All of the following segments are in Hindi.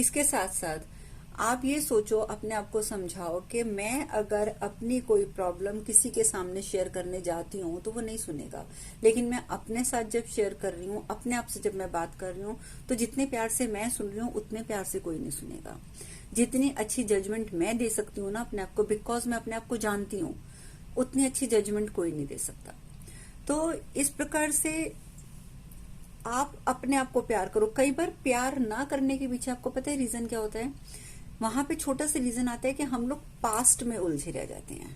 इसके साथ साथ आप ये सोचो, अपने आप को समझाओ कि मैं अगर अपनी कोई प्रॉब्लम किसी के सामने शेयर करने जाती हूँ तो वो नहीं सुनेगा, लेकिन मैं अपने साथ जब शेयर कर रही हूँ, अपने आप से जब मैं बात कर रही हूँ, तो जितने प्यार से मैं सुन रही हूँ उतने प्यार से कोई नहीं सुनेगा। जितनी अच्छी जजमेंट मैं दे सकती हूँ ना अपने आप को, बिकॉज मैं अपने आप को जानती हूँ, उतनी अच्छी जजमेंट कोई नहीं दे सकता। तो इस प्रकार से आप अपने आप को प्यार करो। कई बार प्यार ना करने के पीछे आपको पता है रीजन क्या होता है? वहां पे छोटा सा रीजन आता है कि हम लोग पास्ट में उलझे रह जाते हैं।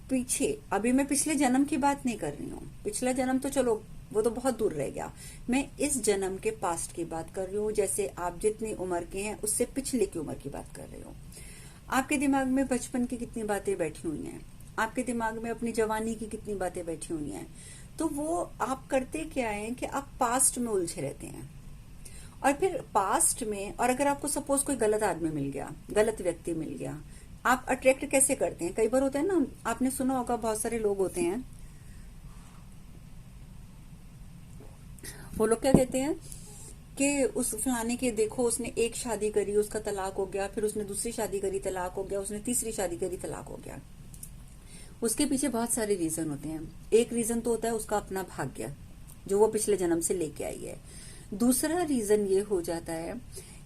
पीछे, अभी मैं पिछले जन्म की बात नहीं कर रही हूँ, पिछला जन्म तो चलो वो तो बहुत दूर रह गया, मैं इस जन्म के पास्ट की बात कर रही हूँ। जैसे आप जितनी उम्र के हैं उससे पिछले की उम्र की बात कर रही हूँ। आपके दिमाग में बचपन की कितनी बातें बैठी हुई हैं, आपके दिमाग में अपनी जवानी की कितनी बातें बैठी हुई हैं। तो वो आप करते क्या है कि आप पास्ट में उलझे रहते हैं। और फिर पास्ट में, और अगर आपको सपोज कोई गलत आदमी मिल गया, गलत व्यक्ति मिल गया, आप अट्रैक्ट कैसे करते हैं? कई बार होता है ना, आपने सुना होगा, बहुत सारे लोग होते हैं, वो लोग क्या कहते हैं कि उस फलाने के देखो, उसने एक शादी करी, उसका तलाक हो गया, फिर उसने दूसरी शादी करी, तलाक हो गया, उसने तीसरी शादी करी, तलाक हो गया। उसके पीछे बहुत सारे रीजन होते हैं। एक रीजन तो होता है उसका अपना भाग्य, जो वो पिछले जन्म से लेके आई है। दूसरा रीजन ये हो जाता है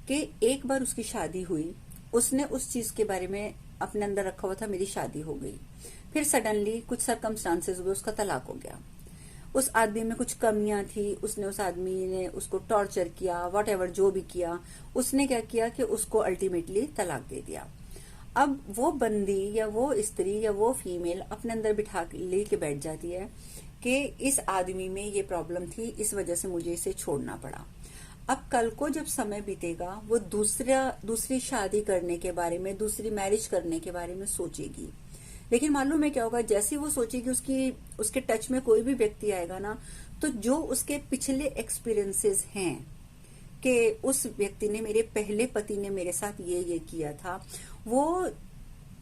कि एक बार उसकी शादी हुई, उसने उस चीज के बारे में अपने अंदर रखा हुआ था, मेरी शादी हो गई, फिर सडनली कुछ सर्कमस्टांसेस हुए, उसका तलाक हो गया। उस आदमी में कुछ कमियां थी, उसने, उस आदमी ने उसको टॉर्चर किया, वॉट एवर जो भी किया, उसने क्या किया कि उसको अल्टीमेटली तलाक दे दिया। अब वो बंदी या वो स्त्री या वो फीमेल अपने अंदर बिठा लेके बैठ जाती है कि इस आदमी में ये प्रॉब्लम थी, इस वजह से मुझे इसे छोड़ना पड़ा। अब कल को जब समय बीतेगा, वो दूसरी शादी करने के बारे में, दूसरी मैरिज करने के बारे में सोचेगी। लेकिन मालूम है क्या होगा? जैसे वो सोचेगी, उसके टच में कोई भी व्यक्ति आएगा ना, तो जो उसके पिछले एक्सपीरियंसेस हैं कि उस व्यक्ति ने, मेरे पहले पति ने मेरे साथ ये किया था, वो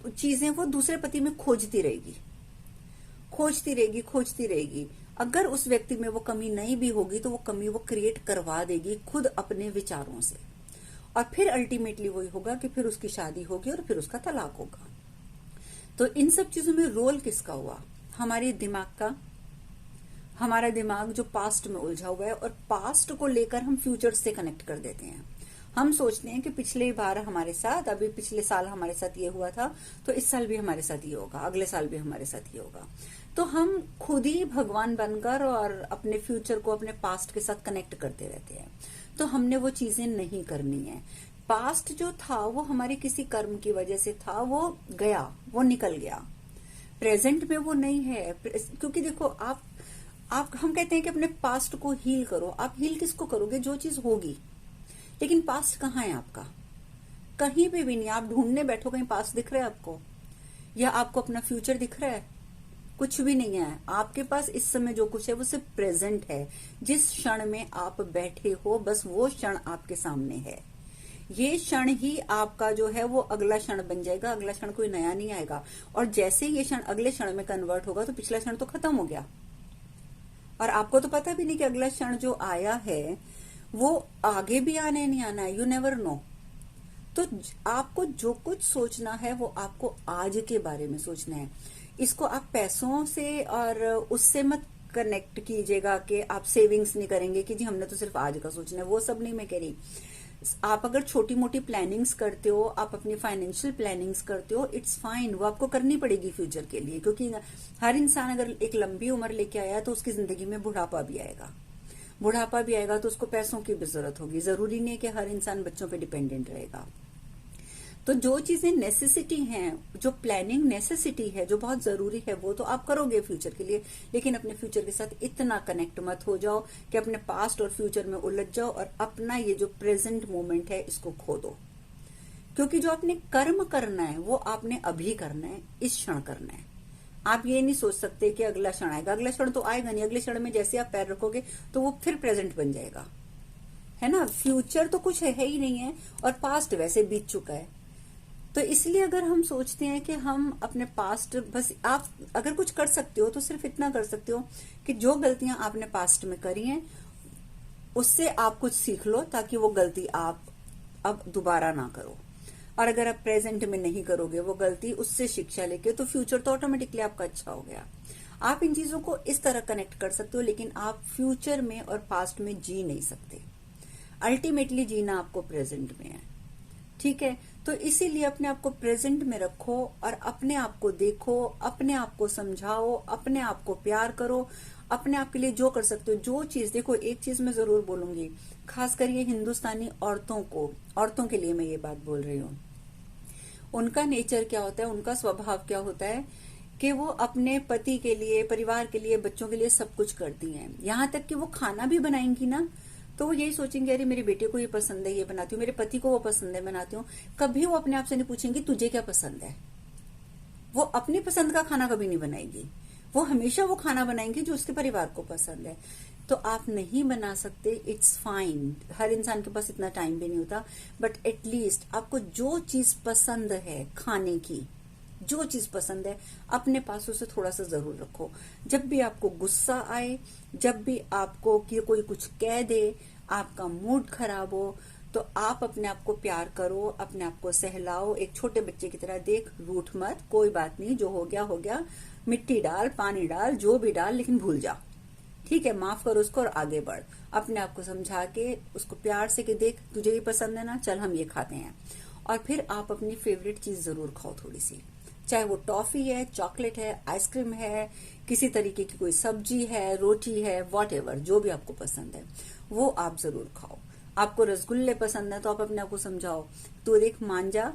चीजें वो दूसरे पति में खोजती रहेगी, खोजती रहेगी, खोजती रहेगी। अगर उस व्यक्ति में वो कमी नहीं भी होगी तो वो कमी वो क्रिएट करवा देगी खुद अपने विचारों से, और फिर अल्टीमेटली वही होगा कि फिर उसकी शादी होगी और फिर उसका तलाक होगा। तो इन सब चीजों में रोल किसका हुआ? हमारे दिमाग का। हमारा दिमाग जो पास्ट में उलझा हुआ है, और पास्ट को लेकर हम फ्यूचर से कनेक्ट कर देते हैं। हम सोचते हैं कि पिछले बार हमारे साथ, अभी पिछले साल हमारे साथ ये हुआ था, तो इस साल भी हमारे साथ ये होगा, अगले साल भी हमारे साथ ये होगा। तो हम खुद ही भगवान बनकर और अपने फ्यूचर को अपने पास्ट के साथ कनेक्ट करते रहते हैं। तो हमने वो चीजें नहीं करनी है। पास्ट जो था वो हमारे किसी कर्म की वजह से था, वो गया, वो निकल गया। प्रेजेंट में वो नहीं है, क्योंकि देखो आप हम कहते हैं कि अपने पास्ट को हील करो। आप हील किसको करोगे? जो चीज होगी। लेकिन पास्ट कहाँ है आपका? कहीं पे भी नहीं। आप ढूंढने बैठो, कहीं पास्ट दिख रहा है आपको? या आपको अपना फ्यूचर दिख रहा है? कुछ भी नहीं है आपके पास। इस समय जो कुछ है वो सिर्फ प्रेजेंट है। जिस क्षण में आप बैठे हो, बस वो क्षण आपके सामने है। ये क्षण ही आपका जो है वो अगला क्षण बन जाएगा। अगला क्षण कोई नया नहीं आएगा। और जैसे ये क्षण अगले क्षण में कन्वर्ट होगा तो पिछला क्षण तो खत्म हो गया, और आपको तो पता भी नहीं कि अगला क्षण जो आया है वो आगे भी आने नहीं आना है। You never know. तो आपको जो कुछ सोचना है वो आपको आज के बारे में सोचना है। इसको आप पैसों से और उससे मत कनेक्ट कीजिएगा कि आप सेविंग्स नहीं करेंगे कि जी हमने तो सिर्फ आज का सोचना है। वो सब नहीं मैं कह रही। आप अगर छोटी मोटी प्लानिंग्स करते हो, आप अपनी फाइनेंशियल प्लानिंग्स करते हो, इट्स फाइन। वो आपको करनी पड़ेगी फ्यूचर के लिए, क्योंकि हर इंसान अगर एक लंबी उम्र लेके आया तो उसकी जिंदगी में बुढ़ापा भी आएगा। बुढ़ापा भी आएगा तो उसको पैसों की भी जरूरत होगी। जरूरी नहीं है कि हर इंसान बच्चों पे डिपेंडेंट रहेगा। तो जो चीजें नेसेसिटी हैं, जो प्लानिंग नेसेसिटी है, जो बहुत जरूरी है, वो तो आप करोगे फ्यूचर के लिए। लेकिन अपने फ्यूचर के साथ इतना कनेक्ट मत हो जाओ कि अपने पास्ट और फ्यूचर में उलझ जाओ और अपना ये जो प्रेजेंट मोमेंट है इसको खो दो। क्योंकि जो आपने कर्म करना है वो आपने अभी करना है, इस क्षण करना है। आप ये नहीं सोच सकते कि अगला क्षण आएगा। अगला क्षण तो आएगा नहीं। अगले क्षण में जैसे आप पैर रखोगे तो वो फिर प्रेजेंट बन जाएगा, है ना। फ्यूचर तो कुछ है ही नहीं है, और पास्ट वैसे बीत चुका है। तो इसलिए अगर हम सोचते हैं कि हम अपने पास्ट, बस आप अगर कुछ कर सकते हो तो सिर्फ इतना कर सकते हो कि जो गलतियां आपने पास्ट में करी हैं उससे आप कुछ सीख लो, ताकि वो गलती आप अब दोबारा ना करो। और अगर आप प्रेजेंट में नहीं करोगे वो गलती, उससे शिक्षा लेके, तो फ्यूचर तो ऑटोमेटिकली आपका अच्छा हो गया। आप इन चीजों को इस तरह कनेक्ट कर सकते हो, लेकिन आप फ्यूचर में और पास्ट में जी नहीं सकते। अल्टीमेटली जीना आपको प्रेजेंट में है, ठीक है। तो इसीलिए अपने आप को प्रेजेंट में रखो और अपने आप को देखो, अपने आप को समझाओ, अपने आप को प्यार करो, अपने आप के लिए जो कर सकते हो, जो चीज देखो। एक चीज मैं जरूर बोलूंगी, खासकर ये हिंदुस्तानी औरतों के लिए मैं ये बात बोल रही हूँ। उनका नेचर क्या होता है, उनका स्वभाव क्या होता है कि वो अपने पति के लिए, परिवार के लिए, बच्चों के लिए सब कुछ करती हैं। यहां तक कि वो खाना भी बनाएंगी ना, तो वो यही सोचेंगे, अरे मेरे बेटे को ये पसंद है, ये बनाती हूँ, मेरे पति को वो पसंद है, बनाती हूँ। कभी वो अपने आप से नहीं पूछेंगी तुझे क्या पसंद है। वो अपनी पसंद का खाना कभी नहीं बनाएगी, वो हमेशा वो खाना बनाएंगी जो उसके परिवार को पसंद है। तो आप नहीं बना सकते, इट्स फाइन, हर इंसान के पास इतना टाइम भी नहीं होता, बट एटलीस्ट आपको जो चीज पसंद है खाने की, जो चीज पसंद है अपने पास उसे थोड़ा सा जरूर रखो। जब भी आपको गुस्सा आए, जब भी आपको कि कोई कुछ कह दे, आपका मूड खराब हो, तो आप अपने आप को प्यार करो, अपने आप को सहलाओ, एक छोटे बच्चे की तरह, देख रूठ मत, कोई बात नहीं, जो हो गया हो गया, मिट्टी डाल, पानी डाल, जो भी डाल, लेकिन भूल जा, ठीक है, माफ करो उसको और आगे बढ़। अपने आप को समझा के उसको प्यार से कि देख तुझे ये पसंद है ना, चल हम ये खाते हैं। और फिर आप अपनी फेवरेट चीज जरूर खाओ थोड़ी सी, चाहे वो टॉफी है, चॉकलेट है, आइसक्रीम है, किसी तरीके की कोई सब्जी है, रोटी है, वॉटएवर, जो भी आपको पसंद है वो आप जरूर खाओ। आपको रसगुल्ले पसंद है तो आप अपने आप को समझाओ, तू देख मान जा,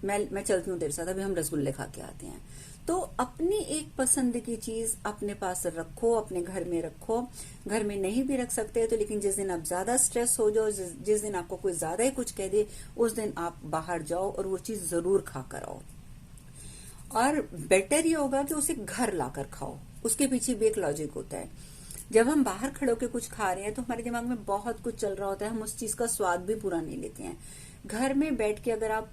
मैं चलती हूँ तेरे साथ, अभी हम रसगुल्ले खा के आते हैं। तो अपनी एक पसंद की चीज अपने पास रखो, अपने घर में रखो। घर में नहीं भी रख सकते तो, लेकिन जिस दिन आप ज्यादा स्ट्रेस हो जाओ, जिस दिन आपको कोई ज्यादा ही कुछ कह दे, उस दिन आप बाहर जाओ और वो चीज जरूर खा कर आओ। और बेटर ये होगा कि उसे घर लाकर खाओ। उसके पीछे भी एक लॉजिक होता है। जब हम बाहर खड़े होकर कुछ खा रहे हैं तो हमारे दिमाग में बहुत कुछ चल रहा होता है, हम उस चीज का स्वाद भी पूरा नहीं लेते हैं। घर में बैठ के अगर आप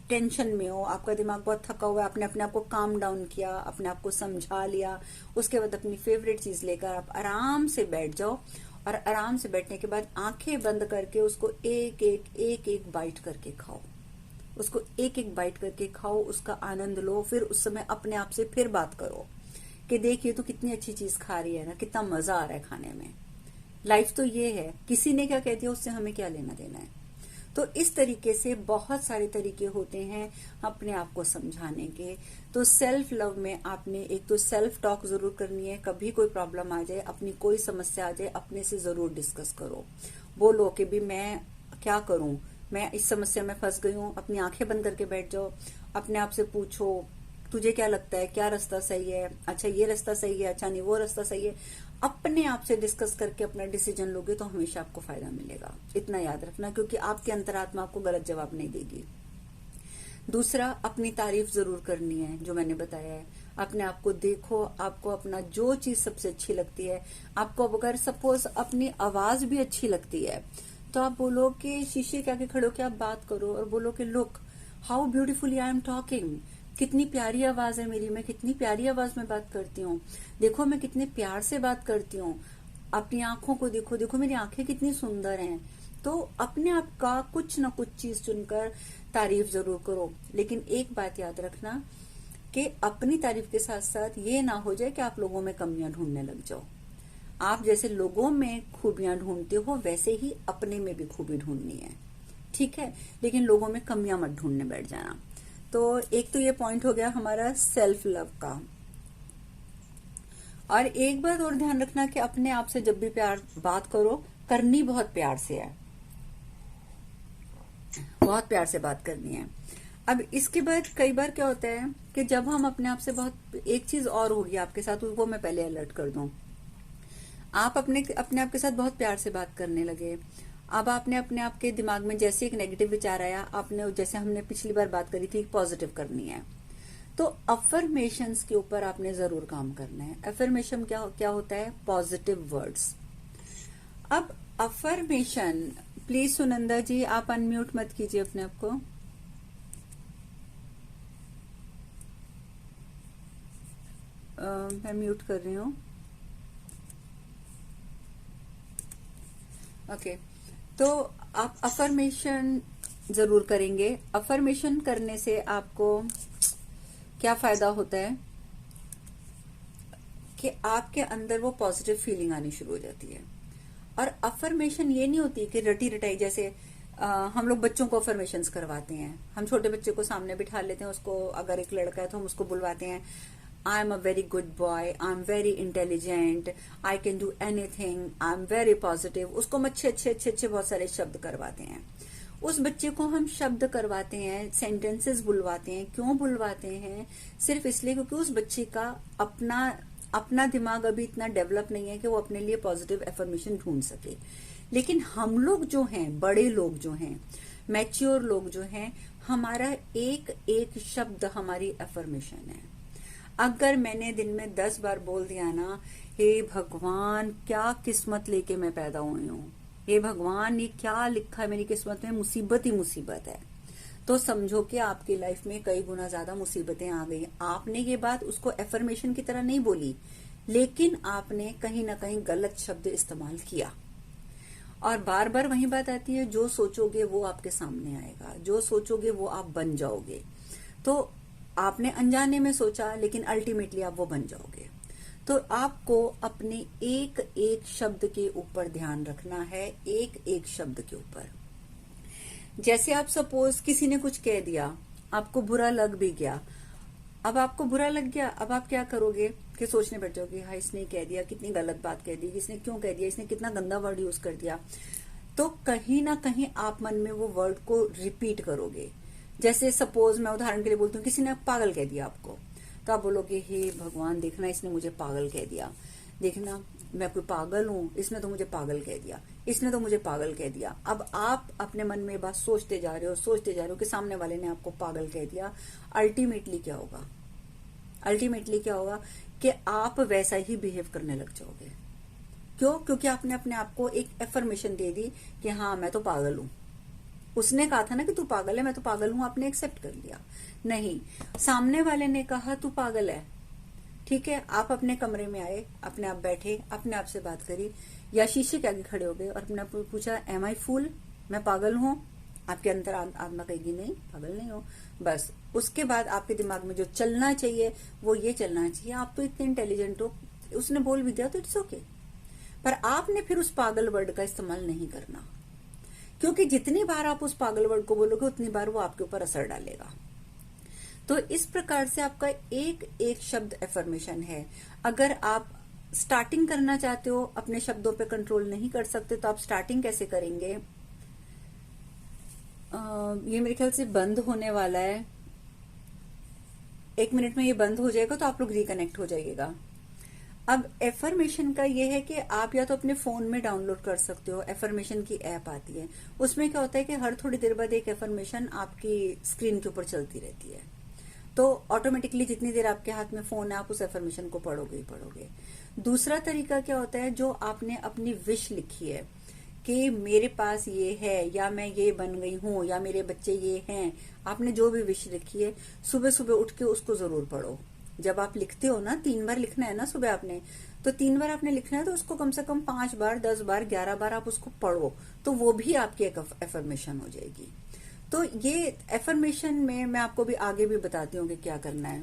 टेंशन में हो, आपका दिमाग बहुत थका हुआ है, आपने अपने आप को काम डाउन किया, अपने आप को समझा लिया, उसके बाद अपनी फेवरेट चीज लेकर आप आराम से बैठ जाओ। और आराम से बैठने के बाद आंखें बंद करके उसको एक एक बाइट करके खाओ, उसको एक एक बाइट करके खाओ, उसका आनंद लो। फिर उस समय अपने आप से फिर बात करो कि देखिए तो कितनी अच्छी चीज खा रही है ना, कितना मजा आ रहा है खाने में। लाइफ तो ये है, किसी ने क्या कह दिया उससे हमें क्या लेना देना है। तो इस तरीके से बहुत सारे तरीके होते हैं अपने आप को समझाने के। तो सेल्फ लव में आपने एक तो सेल्फ टॉक जरूर करनी है। कभी कोई प्रॉब्लम आ जाए, अपनी कोई समस्या आ जाए, अपने से जरूर डिस्कस करो। बोलो कि भी मैं क्या करूं, मैं इस समस्या में फंस गई हूं। अपनी आंखें बंद करके बैठ जाओ, अपने आप से पूछो तुझे क्या लगता है, क्या रास्ता सही है, अच्छा ये रास्ता सही है, अच्छा नहीं वो रास्ता सही है। अपने आप से डिस्कस करके अपना डिसीजन लोगे तो हमेशा आपको फायदा मिलेगा, इतना याद रखना, क्योंकि आपकी अंतरात्मा आपको गलत जवाब नहीं देगी। दूसरा, अपनी तारीफ जरूर करनी है, जो मैंने बताया है। अपने आप को देखो, आपको अपना जो चीज सबसे अच्छी लगती है, आपको अगर सपोज अपनी आवाज भी अच्छी लगती है तो आप बोलो कि शीशे के आगे खड़े होकर आप बात करो और बोलो कि look how beautifully I am talking, कितनी प्यारी आवाज है मेरी, मैं कितनी प्यारी आवाज में बात करती हूँ, देखो मैं कितने प्यार से बात करती हूँ। अपनी आंखों को देखो, देखो मेरी आंखें कितनी सुंदर हैं। तो अपने आप का कुछ ना कुछ चीज चुनकर तारीफ जरूर करो। लेकिन एक बात याद रखना कि अपनी तारीफ के साथ साथ ये ना हो जाए कि आप लोगों में कमियां ढूंढने लग जाओ। आप जैसे लोगों में खूबियां ढूंढते हो वैसे ही अपने में भी खूबी ढूंढनी है, ठीक है। लेकिन लोगों में कमियां मत ढूंढने बैठ जाना। तो एक तो ये पॉइंट हो गया हमारा सेल्फ लव का। और एक बात और ध्यान रखना कि अपने आप से जब भी प्यार बात करो, करनी बहुत प्यार से है, बहुत प्यार से बात करनी है। अब इसके बाद कई बार क्या होता है कि जब हम अपने आप से बहुत, एक चीज और होगी आपके साथ, वो मैं पहले अलर्ट कर दूं। आप अपने आप के साथ बहुत प्यार से बात करने लगे, अब आपने अपने आप के दिमाग में जैसे एक नेगेटिव विचार आया, आपने जैसे हमने पिछली बार बात करी थी पॉजिटिव करनी है, तो अफर्मेशंस के ऊपर आपने जरूर काम करना है। अफर्मेशन क्या होता है? Positive words. अब अफर्मेशन, प्लीज सुनंदा जी आप अनम्यूट मत कीजिए अपने आप को। मैं म्यूट कर रही हूँ। ओके, तो आप अफर्मेशन जरूर करेंगे। अफर्मेशन करने से आपको क्या फायदा होता है कि आपके अंदर वो पॉजिटिव फीलिंग आनी शुरू हो जाती है। और अफर्मेशन ये नहीं होती कि रटी रटाई, जैसे हम लोग बच्चों को अफर्मेशंस करवाते हैं। हम छोटे बच्चे को सामने बिठा लेते हैं, उसको अगर एक लड़का है तो हम उसको बुलवाते हैं, I am a very good boy, I am very intelligent, I can do anything, I am very positive. उसको हम अच्छे अच्छे अच्छे अच्छे बहुत सारे शब्द करवाते हैं। उस बच्चे को हम शब्द करवाते हैं, सेंटेंसेस बुलवाते हैं। क्यों बुलवाते हैं? सिर्फ इसलिए क्योंकि उस बच्चे का अपना दिमाग अभी इतना डेवलप नहीं है कि वो अपने लिए पॉजिटिव एफर्मेशन ढूंढ सके। लेकिन हम लोग जो हैं, बड़े लोग जो हैं, मैच्योर लोग जो हैं, हमारा एक एक शब्द हमारी एफर्मेशन है। अगर मैंने दिन में 10 बार बोल दिया ना, हे भगवान क्या किस्मत लेके मैं पैदा हुई हूं, हे भगवान ये क्या लिखा है मेरी किस्मत में, मुसीबत ही मुसीबत है, तो समझो कि आपकी लाइफ में कई गुना ज्यादा मुसीबतें आ गई। आपने ये बात उसको एफर्मेशन की तरह नहीं बोली, लेकिन आपने कहीं ना कहीं गलत शब्द इस्तेमाल किया। और बार बार वही बात आती है, जो सोचोगे वो आपके सामने आएगा, जो सोचोगे वो आप बन जाओगे। तो आपने अनजाने में सोचा, लेकिन अल्टीमेटली आप वो बन जाओगे। तो आपको अपने एक एक शब्द के ऊपर ध्यान रखना है, एक एक शब्द के ऊपर। जैसे आप सपोज किसी ने कुछ कह दिया, आपको बुरा लग भी गया। अब आपको बुरा लग गया, अब आप क्या करोगे कि सोचने बैठ जाओगे, हाँ इसने कह दिया, कितनी गलत बात कह दी, इसने क्यों कह दिया, इसने कितना गंदा वर्ड यूज कर दिया। तो कहीं ना कहीं आप मन में वो वर्ड को रिपीट करोगे। जैसे सपोज मैं उदाहरण के लिए बोलती हूँ, किसी ने पागल कह दिया आपको, तो आप बोलोगे, हे भगवान देखना इसने मुझे पागल कह दिया, देखना मैं कोई पागल हूं, इसने तो मुझे पागल कह दिया, इसने तो मुझे पागल कह दिया। अब आप अपने मन में बात सोचते जा रहे हो कि सामने वाले ने आपको पागल कह दिया। अल्टीमेटली क्या होगा? अल्टीमेटली क्या होगा कि आप वैसा ही बिहेव करने लग जाओगे। क्यों? क्योंकि आपने अपने आप को एक एफर्मेशन दे दी कि हाँ मैं तो पागल हूं। उसने कहा था ना कि तू पागल है, मैं तो पागल हूं, आपने एक्सेप्ट कर लिया। नहीं, सामने वाले ने कहा तू पागल है, ठीक है, आप अपने कमरे में आए, अपने आप बैठे, अपने आप से बात करी, या शीशे के आगे खड़े हो गए और अपने आप को पूछा, एम आई फूल, मैं पागल हूं? आपके अंदर आत्मा कहेगी नहीं, पागल नहीं हो। बस उसके बाद आपके दिमाग में जो चलना चाहिए वो ये चलना चाहिए, आप तो इतने इंटेलिजेंट हो, उसने बोल भी दिया तो इट्स ओके। पर आपने फिर उस पागल वर्ड का इस्तेमाल नहीं करना, क्योंकि जितनी बार आप उस पागल वर्ड को बोलोगे उतनी बार वो आपके ऊपर असर डालेगा। तो इस प्रकार से आपका एक एक शब्द एफर्मेशन है। अगर आप स्टार्टिंग करना चाहते हो, अपने शब्दों पे कंट्रोल नहीं कर सकते, तो आप स्टार्टिंग कैसे करेंगे? ये मेरे ख्याल से बंद होने वाला है, 1 मिनट में ये बंद हो जाएगा तो आप लोग रिकनेक्ट हो जाइएगा। अब एफर्मेशन का ये है कि आप या तो अपने फोन में डाउनलोड कर सकते हो, एफर्मेशन की ऐप आती है। उसमें क्या होता है कि हर थोड़ी देर बाद एक एफर्मेशन आपकी स्क्रीन के ऊपर चलती रहती है, तो ऑटोमेटिकली जितनी देर आपके हाथ में फोन है आप उस एफर्मेशन को पढ़ोगे ही पढ़ोगे। दूसरा तरीका क्या होता है, जो आपने अपनी विश लिखी है कि मेरे पास ये है, या मैं ये बन गई हूं, या मेरे बच्चे ये हैं, आपने जो भी विश लिखी है, सुबह सुबह उठ के उसको जरूर पढ़ो। जब आप लिखते हो ना, 3 बार लिखना है ना सुबह आपने, तो 3 बार आपने लिखना है, तो उसको कम से कम 5 बार, 10 बार, 11 बार आप उसको पढ़ो, तो वो भी आपकी एक एफर्मेशन हो जाएगी। तो ये एफर्मेशन में मैं आपको भी आगे भी बताती हूँ कि क्या करना है।